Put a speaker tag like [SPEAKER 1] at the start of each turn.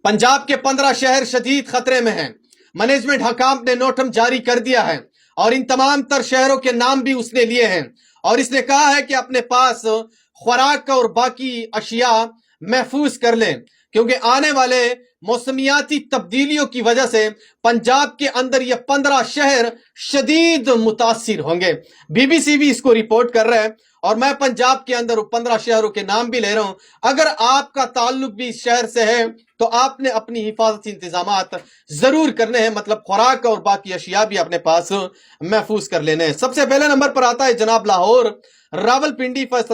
[SPEAKER 1] पंजाब के 15 शहर शदीद खतरे में हैं। मैनेजमेंट हकाम ने नोटम जारी कर दिया है और इन तमाम तर शहरों के नाम भी उसने लिए हैं और इसने कहा है कि अपने पास खुराक और बाकी अशिया महफूज कर लें, क्योंकि आने वाले मौसमियाती तब्दीलियों की वजह से पंजाब के अंदर ये 15 शहर शदीद मुतासिर होंगे। बीबीसी भी इसको रिपोर्ट कर रहा है और मैं पंजाब के अंदर 15 शहरों के नाम भी ले रहा हूं। अगर आपका ताल्लुक भी इस शहर से है तो आपने अपनी हिफाजती इंतजामात जरूर करने हैं, मतलब खुराक और बाकी अशिया भी अपने पास महफूज कर लेने हैं। सबसे पहले नंबर पर आता है जनाब लाहौर, रावलपिंडी, फैसला